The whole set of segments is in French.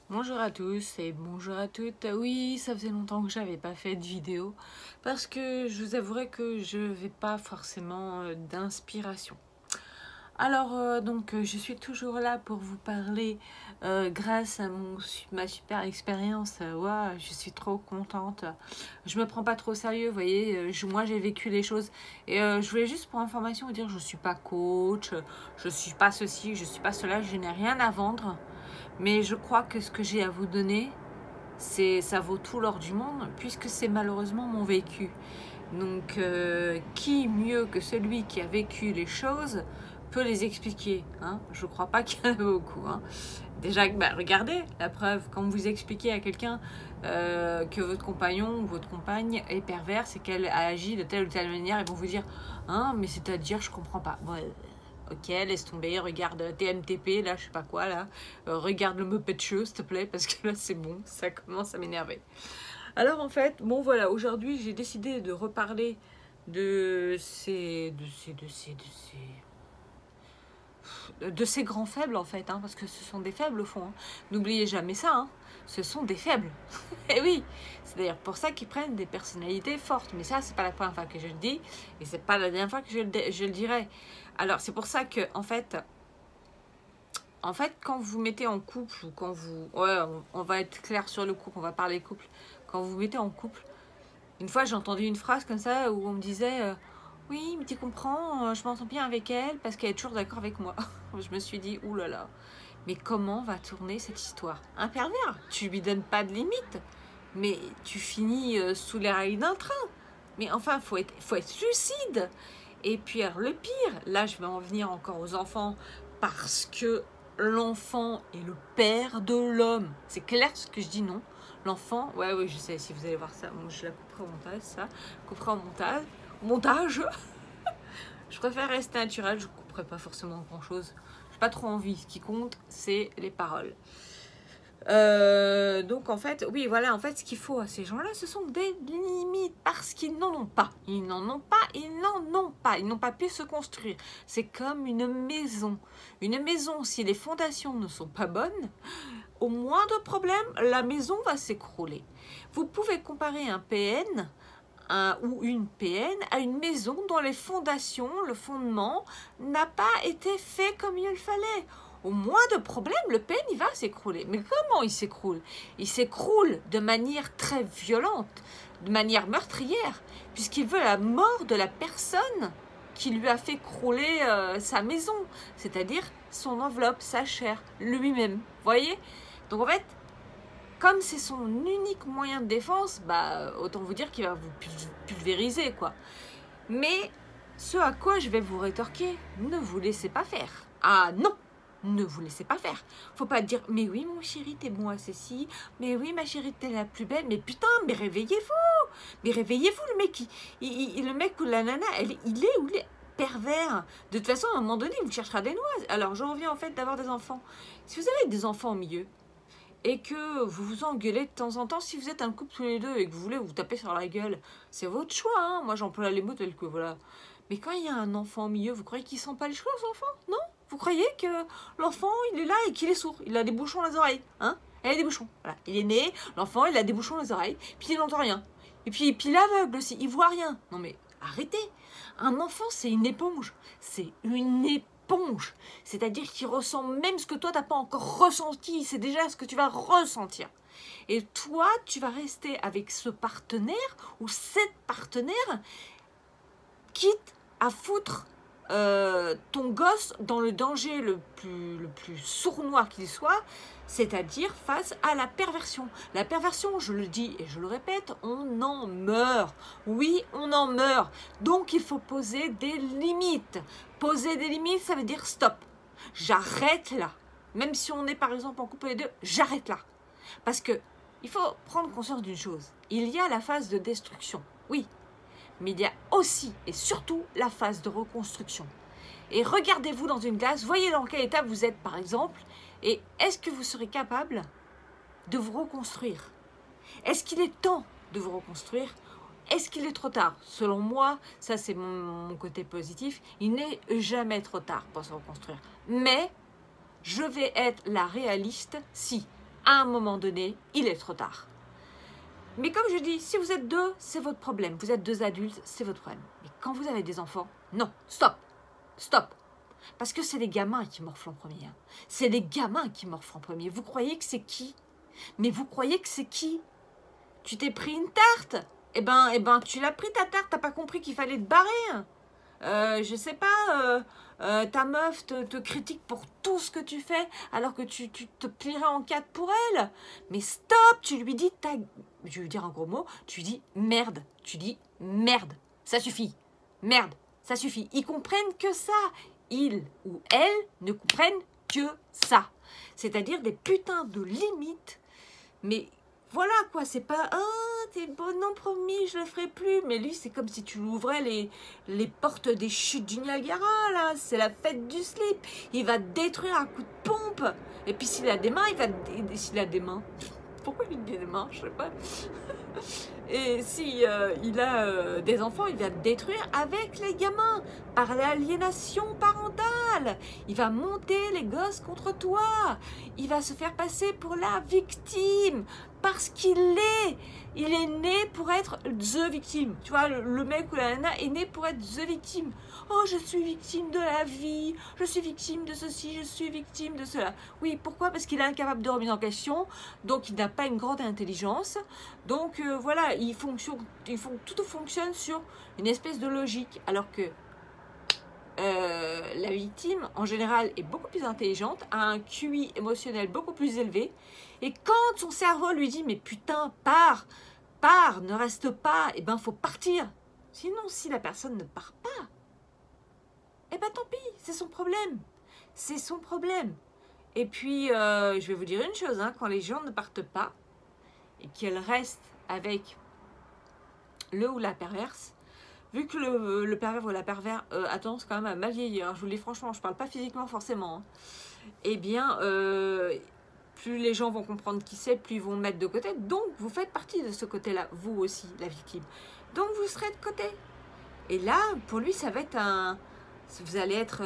Bonjour à tous et bonjour à toutes. Oui, ça faisait longtemps que j'avais pas fait de vidéo parce que je vous avouerai que je n'avais pas forcément d'inspiration. Alors je suis toujours là pour vous parler grâce à ma super expérience. Ouais, je suis trop contente. Je me prends pas trop au sérieux, vous voyez. Moi j'ai vécu les choses et je voulais juste pour information vous dire je suis pas coach, je suis pas ceci, je suis pas cela, je n'ai rien à vendre. Mais je crois que ce que j'ai à vous donner, ça vaut tout l'or du monde, puisque c'est malheureusement mon vécu. Donc, qui mieux que celui qui a vécu les choses peut les expliquer, hein? Je ne crois pas qu'il y en a beaucoup. Hein. Déjà, regardez la preuve. Quand vous expliquez à quelqu'un que votre compagnon ou votre compagne est perverse et qu'elle agit de telle ou telle manière, ils vont vous dire « Hein, mais c'est-à-dire, je comprends pas. » Ok, laisse tomber, regarde TMTP, là, je sais pas quoi, là. Regarde le Muppet Show, s'il te plaît, parce que là, c'est bon, ça commence à m'énerver. Alors, en fait, bon, voilà, aujourd'hui, j'ai décidé de reparler de ces grands faibles, en fait, hein, parce que ce sont des faibles, au fond. Hein. N'oubliez jamais ça, hein, ce sont des faibles. Et oui, c'est d'ailleurs pour ça qu'ils prennent des personnalités fortes. Mais ça, c'est pas la première fois que je le dis, et c'est pas la dernière fois que je le dirai. Alors, c'est pour ça que, en fait, quand vous mettez en couple, ou quand vous... Ouais, on va être clair sur le couple, on va parler couple. Quand vous mettez en couple, une fois, j'ai entendu une phrase comme ça, où on me disait oui, mais tu comprends, je m'entends bien avec elle, parce qu'elle est toujours d'accord avec moi. Je me suis dit, oulala, mais comment va tourner cette histoire? Un pervers, tu lui donnes pas de limite, mais tu finis sous les rails d'un train. Mais enfin, faut être lucide. Et puis, alors, le pire, là, je vais en venir encore aux enfants, parce que l'enfant est le père de l'homme. C'est clair ce que je dis, non? L'enfant, ouais, je sais, si vous allez voir ça, moi, je la couperai au montage, ça. Couperai au montage. Je préfère rester naturel, je couperai pas forcément grand-chose. J'ai pas trop envie. Ce qui compte, c'est les paroles. Donc en fait, oui, voilà, en fait, ce qu'il faut à ces gens-là, ce sont des limites parce qu'ils n'en ont pas. Ils n'en ont pas, ils n'en ont pas. Ils n'ont pas pu se construire. C'est comme une maison. Une maison, si les fondations ne sont pas bonnes, au moindre problème, la maison va s'écrouler. Vous pouvez comparer un PN ou une PN à une maison dont les fondations, le fondement, n'a pas été fait comme il fallait. Au moindre problème, le PN il va s'écrouler. Mais comment il s'écroule? Il s'écroule de manière très violente, de manière meurtrière, puisqu'il veut la mort de la personne qui lui a fait crouler sa maison, c'est-à-dire son enveloppe, sa chair, lui-même. Voyez? Donc en fait, comme c'est son unique moyen de défense, bah, autant vous dire qu'il va vous pulvériser, quoi. Mais ce à quoi je vais vous rétorquer, ne vous laissez pas faire. Ah non, ne vous laissez pas faire. Faut pas dire, mais oui, mon chéri, t'es bon à ceci. Mais oui, ma chérie, t'es la plus belle. Mais putain, mais réveillez-vous. Mais réveillez-vous, le mec. Le mec ou la nana, il est ou il est pervers. De toute façon, à un moment donné, il vous cherchera des noises. Alors, j'en reviens en fait d'avoir des enfants. Si vous avez des enfants au milieu, et que vous vous engueulez de temps en temps, si vous êtes un couple tous les deux et que vous voulez vous taper sur la gueule, c'est votre choix, hein. Moi j'emploie les mots tels que voilà. Mais quand il y a un enfant au milieu, vous croyez qu'ils sentent pas les choses, l'enfant? Non? Vous croyez que l'enfant il est là et qu'il est sourd? Il a des bouchons dans les oreilles, hein? Il a des bouchons, voilà. Il est né, l'enfant il a des bouchons dans les oreilles, puis il n'entend rien. Et puis l'aveugle aussi, il voit rien. Non mais arrêtez! Un enfant c'est une éponge, c'est une éponge. C'est-à-dire qu'il ressent même ce que toi, tu n'as pas encore ressenti. C'est déjà ce que tu vas ressentir. Et toi, tu vas rester avec ce partenaire ou cette partenaire, quitte à foutre ton gosse dans le danger le plus sournois qu'il soit, c'est-à-dire face à la perversion. La perversion, je le dis et je le répète, on en meurt. Oui, on en meurt. Donc, il faut poser des limites. Poser des limites, ça veut dire stop. J'arrête là. Même si on est par exemple en couple les deux, j'arrête là. Parce que il faut prendre conscience d'une chose. Il y a la phase de destruction. Oui. Mais il y a aussi et surtout la phase de reconstruction. Et regardez-vous dans une glace, voyez dans quel état vous êtes par exemple, et est-ce que vous serez capable de vous reconstruire? Est-ce qu'il est temps de vous reconstruire? Est-ce qu'il est trop tard? Selon moi, ça c'est mon côté positif, il n'est jamais trop tard pour se reconstruire. Mais je vais être la réaliste si à un moment donné, il est trop tard. Mais comme je dis, si vous êtes deux, c'est votre problème. Vous êtes deux adultes, c'est votre problème. Mais quand vous avez des enfants, non, stop, stop. Parce que c'est les gamins qui morflent en premier. Hein. C'est les gamins qui morflent en premier. Vous croyez que c'est qui? Mais vous croyez que c'est qui? Tu t'es pris une tarte? Eh ben, tu l'as pris ta tarte, t'as pas compris qu'il fallait te barrer. Je sais pas, ta meuf te critique pour tout ce que tu fais, alors que tu te plierais en quatre pour elle. Mais stop, tu lui dis, je vais lui dire un gros mot, tu lui dis merde. Tu dis merde, ça suffit. Merde, ça suffit. Ils comprennent que ça. Ils ou elles ne comprennent que ça. C'est-à-dire des putains de limites. Mais voilà quoi, c'est pas t'es bon, non promis, je le ferai plus. Mais lui, c'est comme si tu lui ouvrais les portes des chutes du Niagara, là. C'est la fête du slip. Il va te détruire à coup de pompe. Et puis s'il a des mains, s'il a des mains. Pourquoi il dit des mains? Je sais pas. Et si il a des enfants, il va te détruire avec les gamins, par l'aliénation parentale. Il va monter les gosses contre toi. Il va se faire passer pour la victime. Parce qu'il l'est. Il est né pour être the victime. Tu vois, le mec ou la nana est né pour être the victime. Oh, je suis victime de la vie. Je suis victime de ceci. Je suis victime de cela. Oui, pourquoi? Parce qu'il est incapable de remettre en question. Donc, il n'a pas une grande intelligence. Donc, voilà, tout fonctionne sur une espèce de logique. Alors que la victime, en général, est beaucoup plus intelligente, a un QI émotionnel beaucoup plus élevé. Et quand son cerveau lui dit « Mais putain, pars, ne reste pas », eh ben, il faut partir. Sinon, si la personne ne part pas, eh ben, tant pis, c'est son problème. C'est son problème. Et puis, je vais vous dire une chose, hein, quand les gens ne partent pas et qu'elles restent avec le ou la perverse, vu que le pervers ou la pervers a tendance quand même à mal vieillir, je vous le dis franchement, je ne parle pas physiquement forcément, hein, eh bien, plus les gens vont comprendre qui c'est, plus ils vont le mettre de côté. Donc, vous faites partie de ce côté-là, vous aussi, la victime. Donc, vous serez de côté. Et là, pour lui, ça va être un... Vous allez être,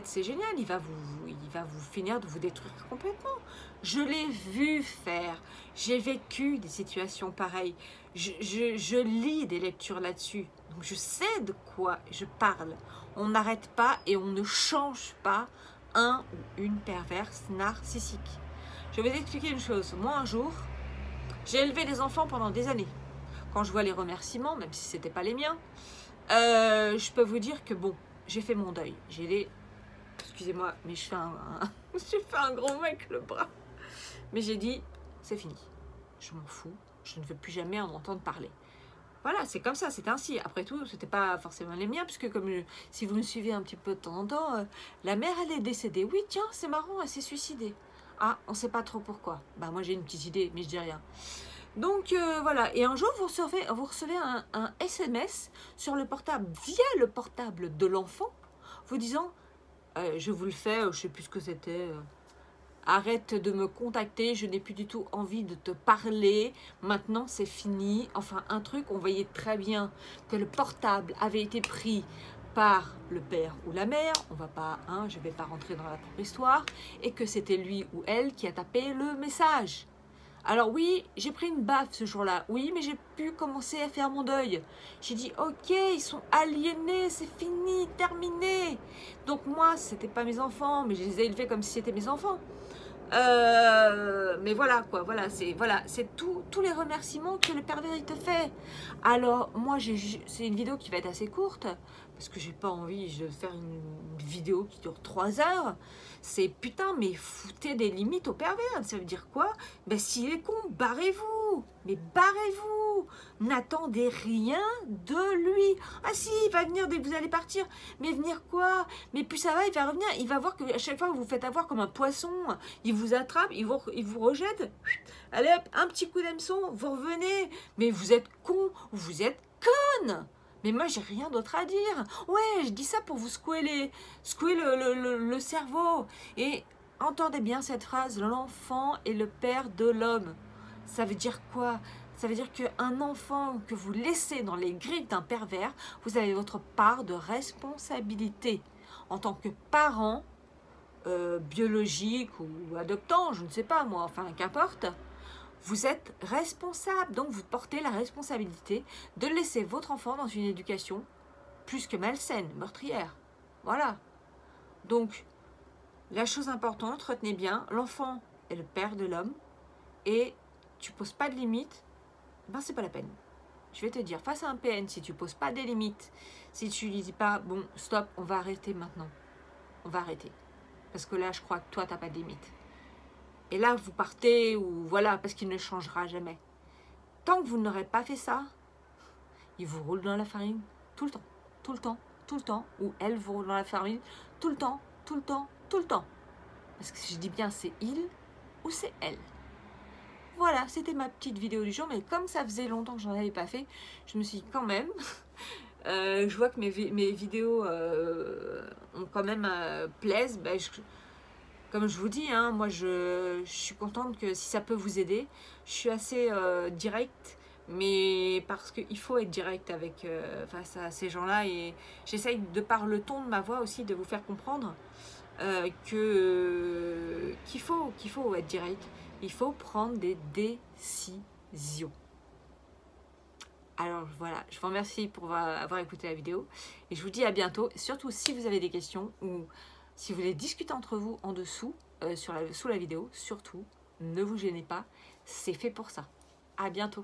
c'est génial, il va vous finir de vous détruire complètement. Je l'ai vu faire, j'ai vécu des situations pareilles, je lis des lectures là-dessus, donc je sais de quoi je parle. On n'arrête pas et on ne change pas un ou une perverse narcissique. Je vais vous expliquer une chose, moi un jour, j'ai élevé des enfants pendant des années. Quand je vois les remerciements, même si ce n'étaient pas les miens, je peux vous dire que bon, j'ai fait mon deuil. Excusez-moi, mais je fais j'ai fait un gros mec le bras. Mais j'ai dit, c'est fini. Je m'en fous. Je ne veux plus jamais en entendre parler. Voilà, c'est comme ça, c'est ainsi. Après tout, c'était pas forcément les miens, puisque comme si vous me suivez un petit peu de temps en temps, la mère, elle est décédée. Oui, tiens, c'est marrant, elle s'est suicidée. Ah, on ne sait pas trop pourquoi. Bah, moi, j'ai une petite idée, mais je dis rien. Donc voilà, et un jour vous recevez un SMS sur le portable, via le portable de l'enfant, vous disant je vous le fais, je ne sais plus ce que c'était, arrête de me contacter, je n'ai plus du tout envie de te parler, maintenant c'est fini. Enfin un truc, on voyait très bien que le portable avait été pris par le père ou la mère, on va pas, hein, je ne vais pas rentrer dans la propre histoire, et que c'était lui ou elle qui a tapé le message. Alors oui, j'ai pris une baffe ce jour-là, oui, mais j'ai pu commencer à faire mon deuil. J'ai dit, ok, ils sont aliénés, c'est fini, terminé. Donc moi, c'était pas mes enfants, mais je les ai élevés comme si c'était mes enfants. Mais voilà, quoi, voilà, c'est tous les remerciements que le pervers il te fait. Alors, moi, c'est une vidéo qui va être assez courte, parce que j'ai pas envie de faire une vidéo qui dure 3 heures. C'est putain, mais foutez des limites au pervers. Ça veut dire quoi? Ben, s'il est con, barrez-vous. Mais barrez-vous. N'attendez rien de lui. Ah si, il va venir dès que vous allez partir. Mais venir quoi? Mais plus ça va, il va revenir. Il va voir qu'à chaque fois, vous vous faites avoir comme un poisson. Il vous attrape, il vous rejette. Allez hop, un petit coup d'hameçon, vous revenez. Mais vous êtes con ou vous êtes conne. Mais moi, j'ai rien d'autre à dire. Ouais, je dis ça pour vous secouer le cerveau. Et entendez bien cette phrase, l'enfant est le père de l'homme. Ça veut dire quoi? Ça veut dire qu'un enfant que vous laissez dans les griffes d'un pervers, vous avez votre part de responsabilité. En tant que parent, biologique ou adoptant, je ne sais pas moi, enfin qu'importe, vous êtes responsable. Donc vous portez la responsabilité de laisser votre enfant dans une éducation plus que malsaine, meurtrière. Voilà. Donc, la chose importante, retenez bien, l'enfant est le père de l'homme et tu poses pas de limites, ben c'est pas la peine. Je vais te dire, face à un PN, si tu poses pas des limites, si tu lui dis pas, bon, stop, on va arrêter maintenant. On va arrêter. Parce que là, je crois que toi, t'as pas de limites. Et là, vous partez, ou voilà, parce qu'il ne changera jamais. Tant que vous n'aurez pas fait ça, il vous roule dans la farine tout le temps, tout le temps, tout le temps, ou elle vous roule dans la farine tout le temps, tout le temps, tout le temps. Parce que si je dis bien c'est il ou c'est elle. Voilà, c'était ma petite vidéo du jour, mais comme ça faisait longtemps que j'en avais pas fait, je me suis dit quand même, je vois que mes vidéos ont quand même plaisent, ben, comme je vous dis, hein, moi je suis contente que si ça peut vous aider, je suis assez directe, mais parce qu'il faut être direct avec face à ces gens-là, et j'essaye de par le ton de ma voix aussi de vous faire comprendre qu'il faut être direct, il faut prendre des décisions. Alors voilà, je vous remercie pour avoir écouté la vidéo et je vous dis à bientôt. Surtout si vous avez des questions ou si vous voulez discuter entre vous en dessous, sous la vidéo, surtout ne vous gênez pas, c'est fait pour ça. À bientôt.